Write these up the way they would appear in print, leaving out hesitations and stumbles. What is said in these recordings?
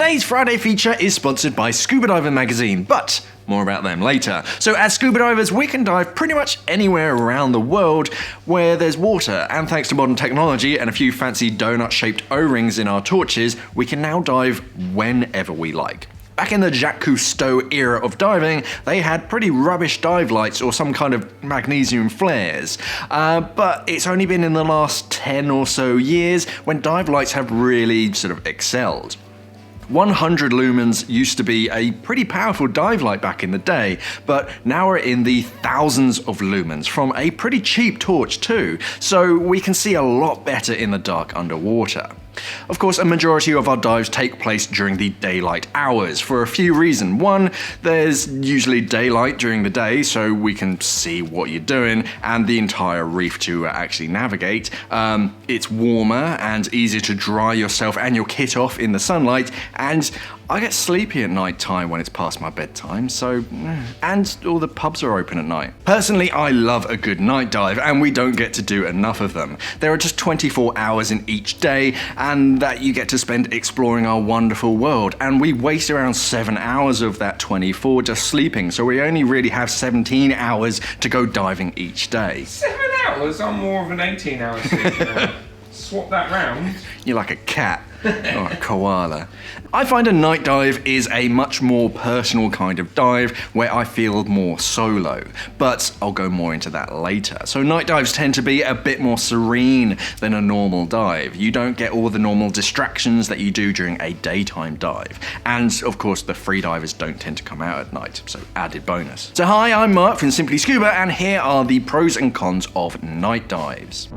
Today's Friday feature is sponsored by Scuba Diving magazine, but more about them later. So as scuba divers, we can dive pretty much anywhere around the world where there's water, and thanks to modern technology and a few fancy donut-shaped O-rings in our torches, we can now dive whenever we like. Back in the Jaques Cousteau era of diving, they had pretty rubbish dive lights or some kind of magnesium flares. But it's only been in the last 10 or so years when dive lights have really sort of excelled. 100 lumens used to be a pretty powerful dive light back in the day, but now we're in the thousands of lumens from a pretty cheap torch too, so we can see a lot better in the dark underwater. Of course, a majority of our dives take place during the daylight hours for a few reasons. One, there's usually daylight during the day, so we can see what you're doing and the entire reef to actually navigate. It's warmer and easier to dry yourself and your kit off in the sunlight, and I get sleepy at night time when it's past my bedtime, and all the pubs are open at night. Personally, I love a good night dive, and we don't get to do enough of them. There are just 24 hours in each day, and that you get to spend exploring our wonderful world, and we waste around 7 hours of that 24 just sleeping, so we only really have 17 hours to go diving each day. 7 hours? I'm more of an 18-hour sleeper. Swap that round. You're like a cat or a koala. I find a night dive is a much more personal kind of dive where I feel more solo, but I'll go more into that later. So night dives tend to be a bit more serene than a normal dive. You don't get all the normal distractions that you do during a daytime dive. And of course the free divers don't tend to come out at night, so added bonus. So hi, I'm Mark from Simply Scuba, and here are the pros and cons of night dives.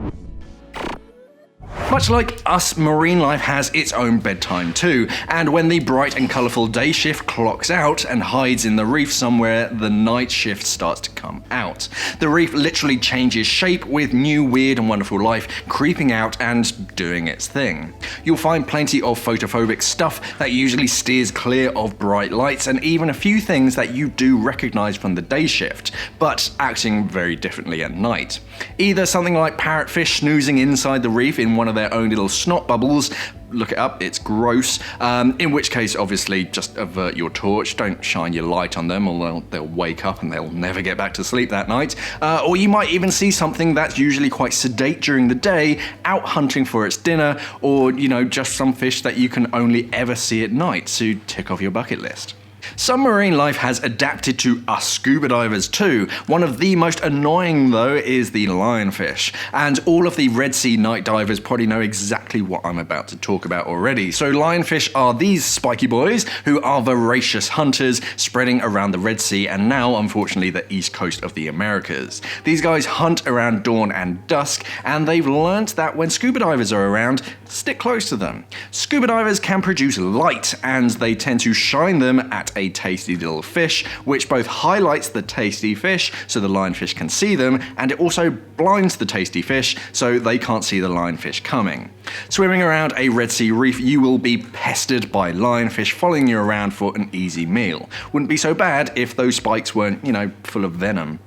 Much like us, marine life has its own bedtime too, and when the bright and colourful day shift clocks out and hides in the reef somewhere, the night shift starts to come out. The reef literally changes shape with new weird and wonderful life creeping out and doing its thing. You'll find plenty of photophobic stuff that usually steers clear of bright lights, and even a few things that you do recognise from the day shift, but acting very differently at night. Either something like parrotfish snoozing inside the reef in one of their own little snot bubbles. Look it up, it's gross. In which case, obviously, just avert your torch. Don't shine your light on them, or they'll wake up and they'll never get back to sleep that night. Or you might even see something that's usually quite sedate during the day, out hunting for its dinner, or, just some fish that you can only ever see at night to tick off your bucket list. Some marine life has adapted to us scuba divers too. One of the most annoying though is the lionfish, and all of the Red Sea night divers probably know exactly what I'm about to talk about already. So lionfish are these spiky boys who are voracious hunters spreading around the Red Sea and now unfortunately the east coast of the Americas. These guys hunt around dawn and dusk, and they've learnt that when scuba divers are around, stick close to them. Scuba divers can produce light, and they tend to shine them at a tasty little fish, which both highlights the tasty fish so the lionfish can see them, and it also blinds the tasty fish so they can't see the lionfish coming. Swimming around a Red Sea reef, you will be pestered by lionfish following you around for an easy meal. Wouldn't be so bad if those spikes weren't, full of venom.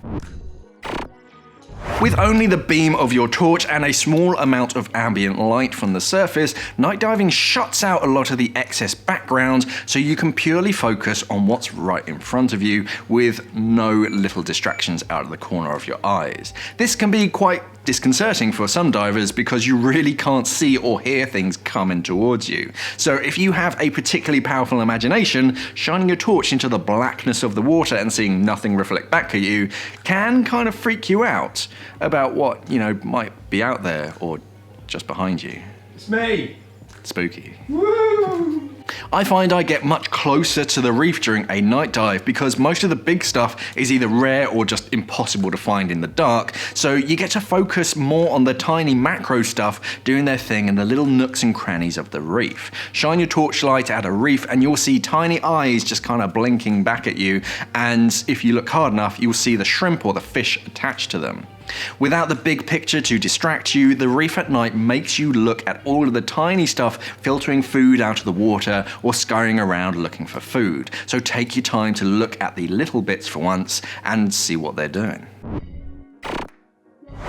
With only the beam of your torch and a small amount of ambient light from the surface, night diving shuts out a lot of the excess background so you can purely focus on what's right in front of you with no little distractions out of the corner of your eyes. This can be quite disconcerting for some divers because you really can't see or hear things coming towards you. So if you have a particularly powerful imagination, shining your torch into the blackness of the water and seeing nothing reflect back at you can kind of freak you out about what, might be out there or just behind you. It's me! Spooky. Woo! I find I get much closer to the reef during a night dive because most of the big stuff is either rare or just impossible to find in the dark, so you get to focus more on the tiny macro stuff doing their thing in the little nooks and crannies of the reef. Shine your torchlight at a reef and you'll see tiny eyes just kind of blinking back at you, and if you look hard enough you'll see the shrimp or the fish attached to them. Without the big picture to distract you, the reef at night makes you look at all of the tiny stuff filtering food out of the water or scurrying around looking for food. So take your time to look at the little bits for once and see what they're doing.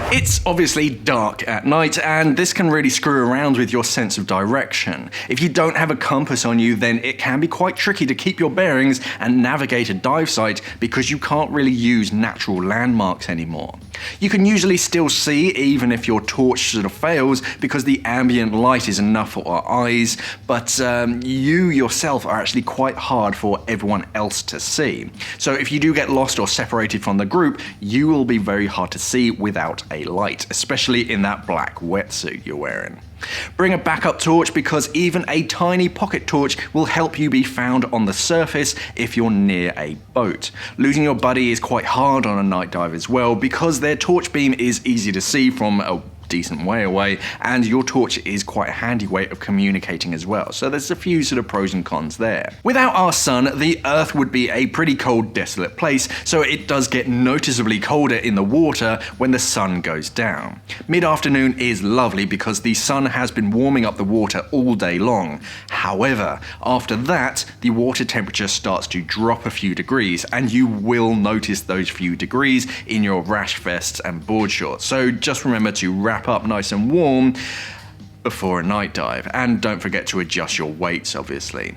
It's obviously dark at night, and this can really screw around with your sense of direction. If you don't have a compass on you, then it can be quite tricky to keep your bearings and navigate a dive site because you can't really use natural landmarks anymore. You can usually still see even if your torch sort of fails because the ambient light is enough for our eyes, but you yourself are actually quite hard for everyone else to see. So if you do get lost or separated from the group, you will be very hard to see without a light, especially in that black wetsuit you're wearing. Bring a backup torch because even a tiny pocket torch will help you be found on the surface if you're near a boat. Losing your buddy is quite hard on a night dive as well because their torch beam is easy to see from a decent way away, and your torch is quite a handy way of communicating as well. So there's a few sort of pros and cons there. Without our sun, the Earth would be a pretty cold, desolate place, so it does get noticeably colder in the water when the sun goes down. Mid-afternoon is lovely because the sun has been warming up the water all day long. However, after that, the water temperature starts to drop a few degrees, and you will notice those few degrees in your rash vests and board shorts. So just remember to wrap up nice and warm before a night dive, and don't forget to adjust your weights, obviously.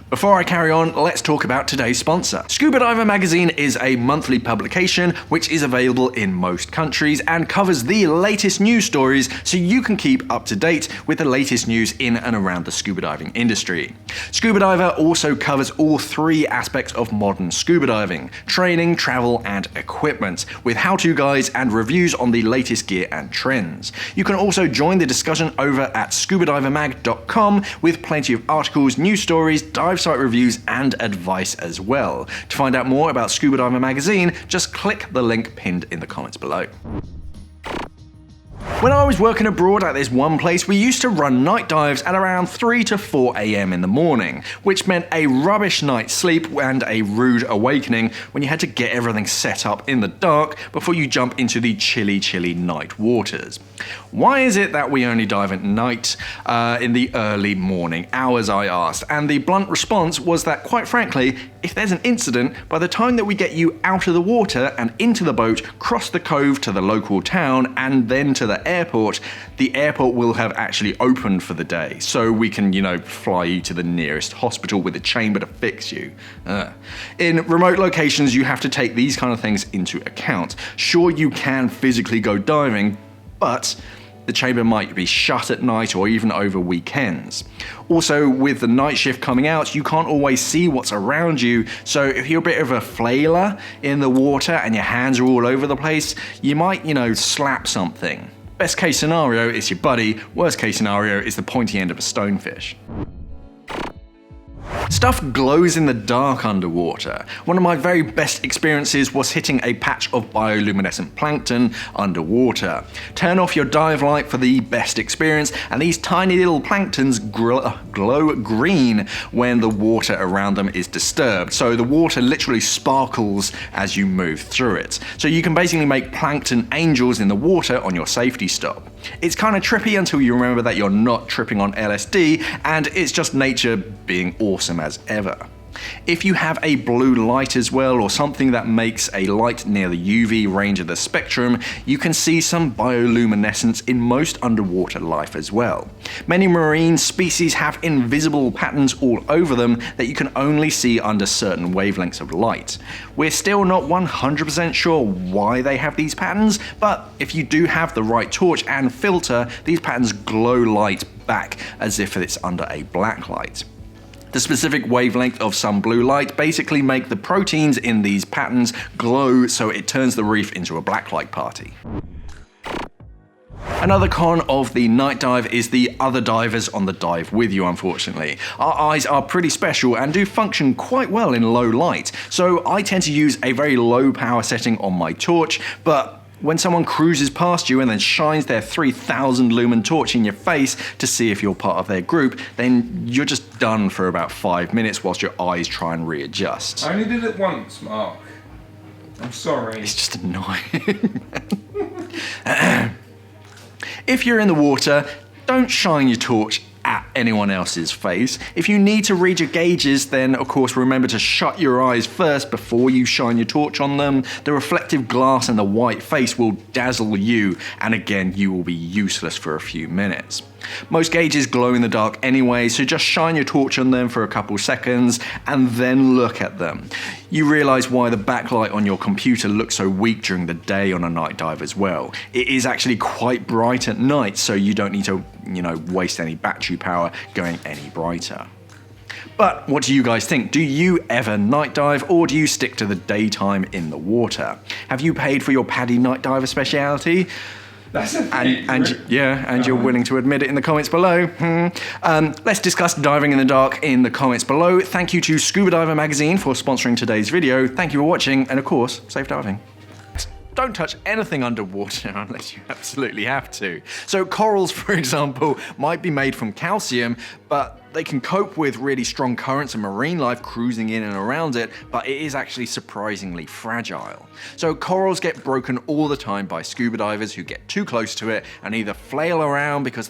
Before I carry on, let's talk about today's sponsor. Scuba Diver magazine is a monthly publication which is available in most countries and covers the latest news stories so you can keep up to date with the latest news in and around the scuba diving industry. Scuba Diver also covers all three aspects of modern scuba diving: training, travel, and equipment, with how-to guides and reviews on the latest gear and trends. You can also join the discussion over at scubadivermag.com with plenty of articles, news stories, dive site reviews, and advice as well. To find out more about Scuba Diver magazine, just click the link pinned in the comments below. When I was working abroad at this one place, we used to run night dives at around 3 to 4 AM in the morning, which meant a rubbish night's sleep and a rude awakening when you had to get everything set up in the dark before you jump into the chilly night waters. Why is it that we only dive at night in the early morning hours, I asked, and the blunt response was that, quite frankly, if there's an incident, by the time that we get you out of the water and into the boat, cross the cove to the local town, and then to the airport will have actually opened for the day, so we can, fly you to the nearest hospital with a chamber to fix you. In remote locations, you have to take these kind of things into account. Sure, you can physically go diving, but the chamber might be shut at night or even over weekends. Also, with the night shift coming out, you can't always see what's around you, so if you're a bit of a flailer in the water and your hands are all over the place, you might, slap something. Best case scenario is your buddy, worst case scenario is the pointy end of a stonefish. Stuff glows in the dark underwater. One of my very best experiences was hitting a patch of bioluminescent plankton underwater. Turn off your dive light for the best experience, and these tiny little planktons glow green when the water around them is disturbed. So the water literally sparkles as you move through it. So you can basically make plankton angels in the water on your safety stop. It's kind of trippy until you remember that you're not tripping on LSD, and it's just nature being awesome as ever. If you have a blue light as well, or something that makes a light near the UV range of the spectrum, you can see some bioluminescence in most underwater life as well. Many marine species have invisible patterns all over them that you can only see under certain wavelengths of light. We're still not 100% sure why they have these patterns, but if you do have the right torch and filter, these patterns glow light back as if it's under a black light. The specific wavelength of some blue light basically make the proteins in these patterns glow, so it turns the reef into a blacklight party. Another con of the night dive is the other divers on the dive with you, unfortunately. Our eyes are pretty special and do function quite well in low light, so I tend to use a very low power setting on my torch, but when someone cruises past you and then shines their 3000 lumen torch in your face to see if you're part of their group, then you're just done for about 5 minutes whilst your eyes try and readjust. I only did it once, Mark. I'm sorry. It's just annoying. If you're in the water, don't shine your torch at anyone else's face. If you need to read your gauges, then of course remember to shut your eyes first before you shine your torch on them. The reflective glass and the white face will dazzle you, and again, you will be useless for a few minutes. Most gauges glow in the dark anyway, so just shine your torch on them for a couple seconds and then look at them. You realize why the backlight on your computer looks so weak during the day on a night dive as well. It is actually quite bright at night, so you don't need to, waste any battery power going any brighter. But what do you guys think? Do you ever night dive, or do you stick to the daytime in the water? Have you paid for your Paddy night diver speciality? That's a thing. And you're willing to admit it in the comments below. Let's discuss diving in the dark in the comments below. Thank you to Scuba Diver Magazine for sponsoring today's video. Thank you for watching, and of course, safe diving. Don't touch anything underwater unless you absolutely have to. So corals, for example, might be made from calcium, but they can cope with really strong currents and marine life cruising in and around it, but it is actually surprisingly fragile. So corals get broken all the time by scuba divers who get too close to it and either flail around because